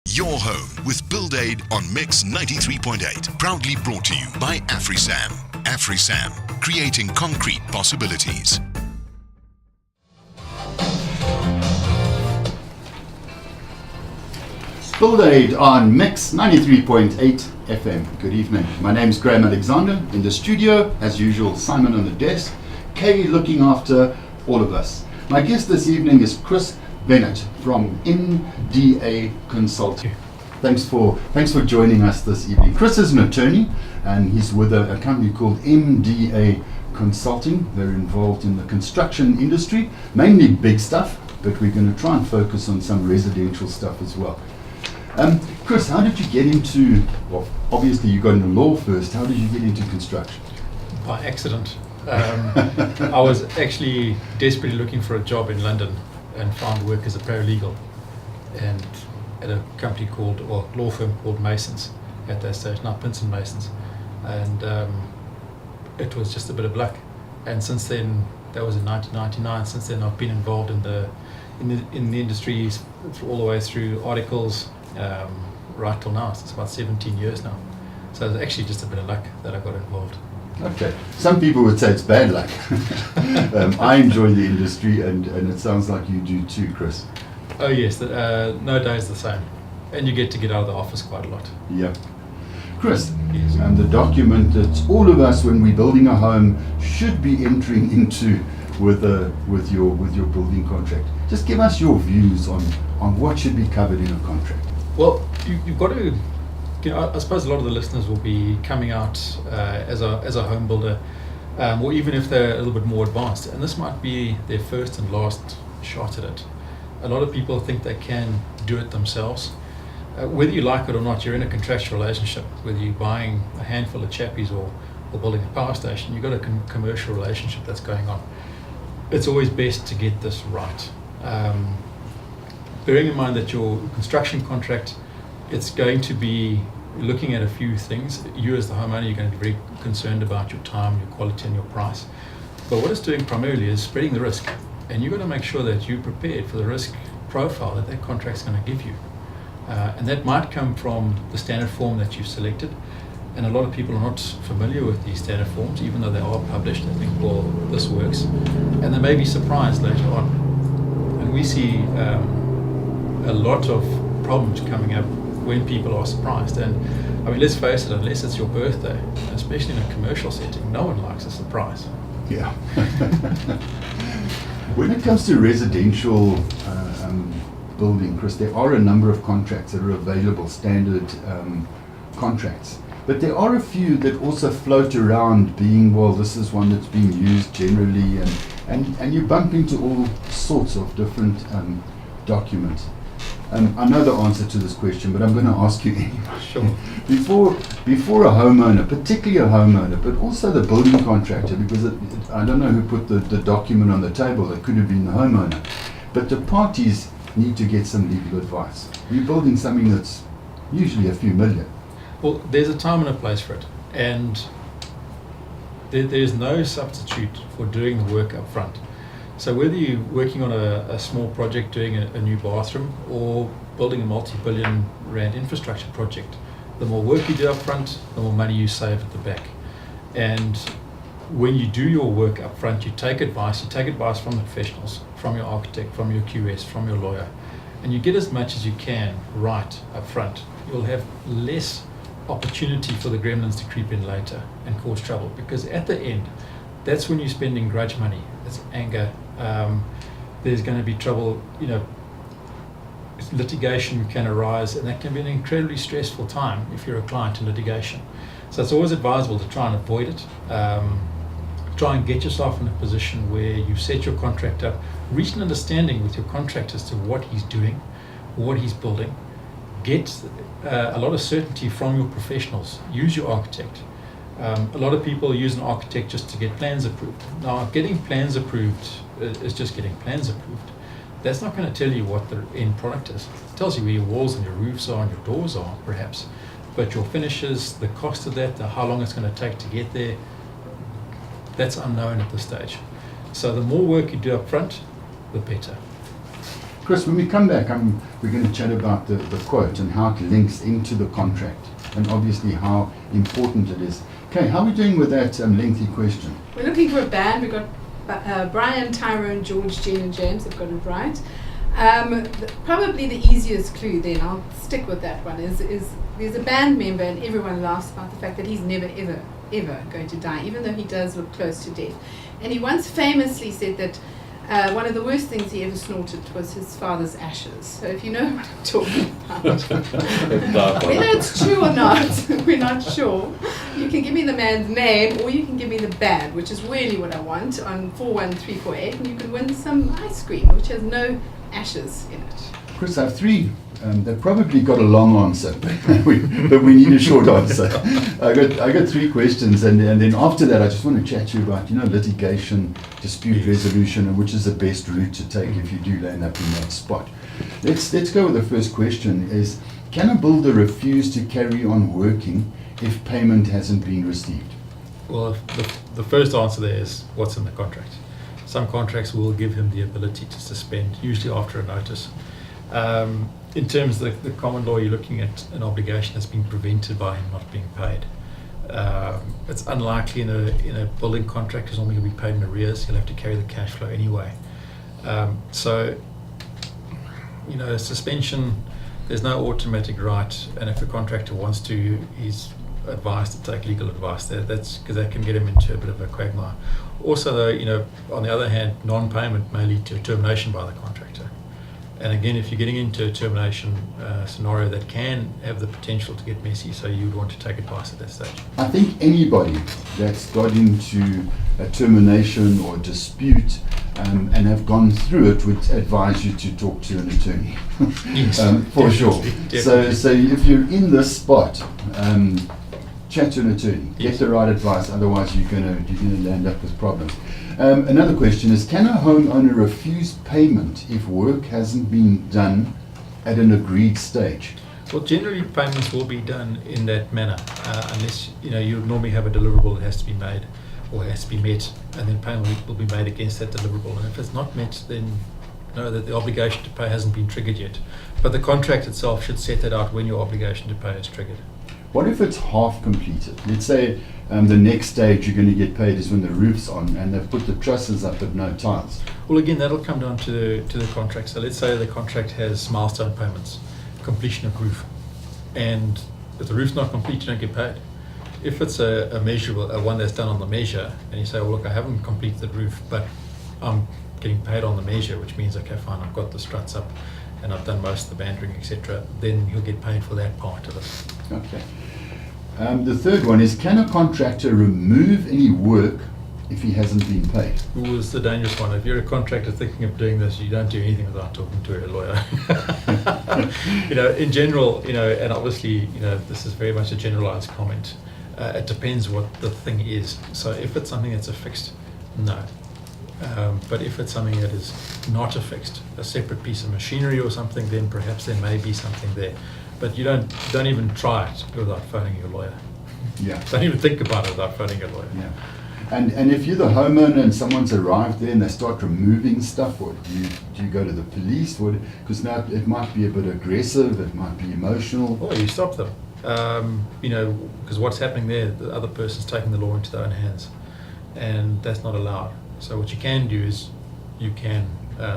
Your home with BuildAid on Mix 93.8. Proudly brought to you by AfriSam. AfriSam, creating concrete possibilities. BuildAid on Mix 93.8 FM. Good evening. My name's Graham Alexander. In the studio, as usual, Simon on the desk. Kay looking after all of us. My guest this evening is Chris Bennet from MDA Consulting. Thanks for joining us this evening. Chris is an attorney and he's with a company called MDA Consulting. They're involved in the construction industry, mainly big stuff, but we're going to try and focus on some residential stuff as well. Chris, how did you get into, well, obviously you got into law first, how did you get into construction? By accident. I was actually desperately looking for a job in London and found work as a paralegal and at a company called, or law firm called Masons at that stage, now Pinson Masons, and it was just a bit of luck. And since then, that was in 1999, since then I've been involved in the industry all the way through articles, right till now. So it's about 17 years now. So it's actually just a bit of luck that I got involved. Okay. Some people would say it's bad luck. I enjoy the industry and it sounds like you do too, Chris. Oh yes, no day is the same. And you get to get out of the office quite a lot. Yeah. Chris, Yes. the document that all of us when we're building a home should be entering into with your building contract. Just give us your views on what should be covered in a contract. Well, you've got to, I suppose a lot of the listeners will be coming out as a home builder, or even if they're a little bit more advanced, and this might be their first and last shot at it. A lot of people think they can do it themselves. Whether you like it or not, you're in a contractual relationship. Whether you're buying a handful of chappies or building a power station, you've got a commercial relationship that's going on. It's always best to get this right. Bearing in mind that your construction contract, it's going to be looking at a few things. You as the homeowner, you're going to be very concerned about your time, your quality and your price. But what it's doing primarily is spreading the risk. And you've got to make sure that you're prepared for the risk profile that contract's going to give you. And that might come from the standard form that you've selected. And a lot of people are not familiar with these standard forms, even though they are published. They think, well, this works. And they may be surprised later on. And we see a lot of problems coming up when people are surprised. And I mean, let's face it, unless it's your birthday, especially in a commercial setting, no one likes a surprise. Yeah. When it comes to residential building, Chris, there are a number of contracts that are available, standard contracts. But there are a few that also float around being, well, this is one that's being used generally, and you bump into all sorts of different documents. I know the answer to this question, but I'm going to ask you anyway. Sure. Before a homeowner, particularly a homeowner, but also the building contractor, because I don't know who put the document on the table, it could have been the homeowner, but the parties need to get some legal advice. You're building something that's usually a few million. Well, there's a time and a place for it. And there's no substitute for doing the work up front. So whether you're working on a small project, doing a new bathroom, or building a multi-billion rand infrastructure project, the more work you do up front, the more money you save at the back. And when you do your work up front, you take advice from the professionals, from your architect, from your QS, from your lawyer, and you get as much as you can right up front. You'll have less opportunity for the gremlins to creep in later and cause trouble, because at the end, that's when you're spending grudge money. It's anger. There's going to be trouble. Litigation can arise, and that can be an incredibly stressful time if you're a client in litigation. So it's always advisable to try and avoid it. Try and get yourself in a position where you've set your contract up, reach an understanding with your contractor as to what he's doing, what he's building. Get a lot of certainty from your professionals. Use your architect. A lot of people use an architect just to get plans approved. Now, getting plans approved is just getting plans approved. That's not going to tell you what the end product is. It tells you where your walls and your roofs are and your doors are, perhaps. But your finishes, the cost of that, how long it's going to take to get there, that's unknown at this stage. So the more work you do up front, the better. Chris, when we come back, we're going to chat about the quote and how it links into the contract, and obviously how important it is. Okay, how are we doing with that lengthy question? We're looking for a band. We've got Brian, Tyrone, George, Jen and James have got it right. Probably the easiest clue then, I'll stick with that one, is there's a band member and everyone laughs about the fact that he's never ever going to die, even though he does look close to death. And he once famously said that one of the worst things he ever snorted was his father's ashes. So if you know what I'm talking about, whether it's true or not, we're not sure. You can give me the man's name, or you can give me the band, which is really what I want, on 41348, and you can win some ice cream, which has no ashes in it. Chris, I have three. They've probably got a long answer, but we need a short answer. I got three questions, and then after that, I just want to chat to you about litigation, dispute resolution, and which is the best route to take if you do land up in that spot. Let's go with the first question: is can a builder refuse to carry on working if payment hasn't been received? Well, the first answer there is what's in the contract. Some contracts will give him the ability to suspend, usually after a notice. In terms of the common law, you're looking at an obligation that's been prevented by him not being paid. It's unlikely in a building contract, because normally he'll be paid in arrears. He'll have to carry the cash flow anyway. So, suspension, there's no automatic right, and if the contractor wants to, he's advised to take legal advice. That's because that can get him into a bit of a quagmire. Also, though, on the other hand, non-payment may lead to termination by the contractor. And again, if you're getting into a termination scenario, that can have the potential to get messy, so you would want to take advice at that stage. I think anybody that's got into a termination or dispute and have gone through it would advise you to talk to an attorney. Yes, for sure. Definitely. So if you're in this spot, chat to an attorney. Yes. Get the right advice, otherwise you're gonna land up with problems. Another question is, can a homeowner refuse payment if work hasn't been done at an agreed stage? Well, generally payments will be done in that manner, unless you normally have a deliverable that has to be made or has to be met, and then payment will be made against that deliverable. And if it's not met, then know that the obligation to pay hasn't been triggered yet. But the contract itself should set that out when your obligation to pay is triggered. What if it's half completed? Let's say the next stage you're going to get paid is when the roof's on and they've put the trusses up but no tiles. Well, again, that'll come down to the contract. So let's say the contract has milestone payments, completion of roof, and if the roof's not complete, you don't get paid. If it's a measurable, one that's done on the measure, and you say, well, look, I haven't completed the roof, but I'm getting paid on the measure, which means, okay, fine, I've got the struts up and I've done most of the bandering, etc., then you'll get paid for that part of it. Okay. The third one is, can a contractor remove any work if he hasn't been paid? Well, it's the dangerous one. If you're a contractor thinking of doing this, you don't do anything without talking to a lawyer. In general, and obviously, this is very much a generalized comment. It depends what the thing is. So if it's something that's a fixed, no. But if it's something that is not a fixed, a separate piece of machinery or something, then perhaps there may be something there. But you don't even try it without phoning your lawyer. Yeah. Don't even think about it without phoning your lawyer. Yeah. And if you're the homeowner and someone's arrived there and they start removing stuff, or do you go to the police? Because now it might be a bit aggressive, it might be emotional. Or you stop them. Because what's happening there, the other person's taking the law into their own hands, and that's not allowed. So what you can do is you can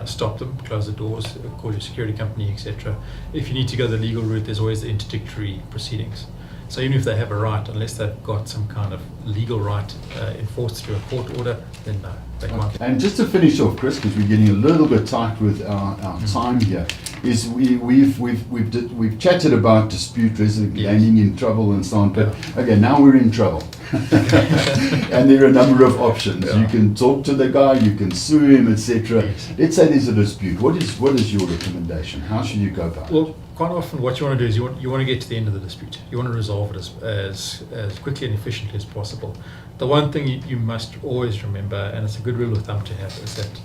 stop them, close the doors, call your security company, etc. If you need to go the legal route, there's always the interdictory proceedings. So even if they have a right, unless they've got some kind of legal right enforced through a court order, then no, they can't. And just to finish off, Chris, because we're getting a little bit tight with our time here, is we've chatted about dispute resolution, Yes. landing in trouble and so on. But okay, now we're in trouble, and there are a number of options. Yeah. You can talk to the guy, you can sue him, etc. Yes. Let's say there's a dispute. What is your recommendation? How should you go about it? Well, quite often what you want to do is you want to get to the end of the dispute. You want to resolve it as quickly and efficiently as possible. The one thing you must always remember, and it's a good rule of thumb to have, is that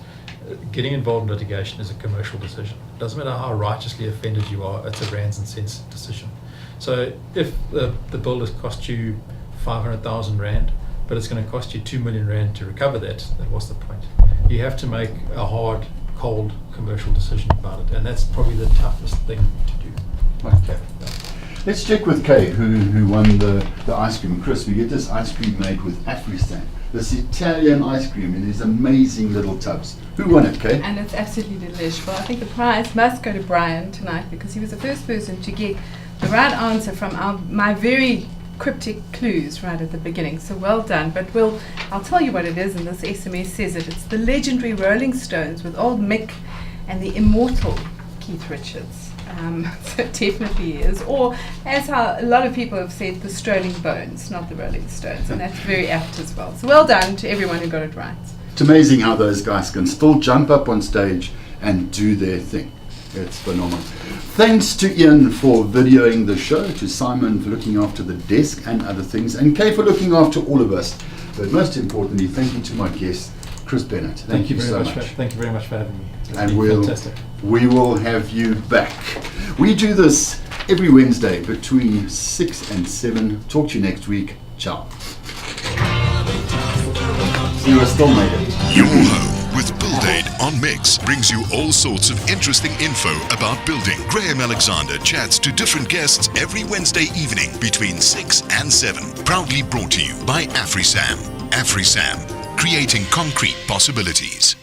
getting involved in litigation is a commercial decision. It doesn't matter how righteously offended you are, it's a rands and cents decision. So if the bill has cost you 500,000 Rand, but it's going to cost you 2 million Rand to recover that, then what's the point? You have to make a hard cold commercial decision about it, and that's probably the toughest thing to do. Okay. Let's check with Kay, who won the ice cream. Chris, we get this ice cream made with AfriSam, this Italian ice cream in these amazing little tubs. Who won it, Kay? And it's absolutely delicious. Well, I think the prize must go to Brian tonight because he was the first person to get the right answer from my very cryptic clues right at the beginning. So well done. But I'll tell you what it is, and this SMS says it. It's the legendary Rolling Stones with old Mick and the immortal Keith Richards. So it definitely is. Or, as a lot of people have said, the Strolling Bones, not the Rolling Stones. And that's very apt as well. So well done to everyone who got it right. It's amazing how those guys can still jump up on stage and do their thing. It's phenomenal. Thanks to Ian for videoing the show, to Simon for looking after the desk and other things, and Kay for looking after all of us. But most importantly, thank you to my guest, Chris Bennet. Thank you so much. Thank you very much for having me. It's And been fantastic. we will have you back. We do this every Wednesday between 6 and 7. Talk to you next week. Ciao. You are still made it. Your home with BuildAid on Mix brings you all sorts of interesting info about building. Graham Alexander chats to different guests every Wednesday evening between 6 and 7. Proudly brought to you by AfriSam. AfriSam, creating concrete possibilities.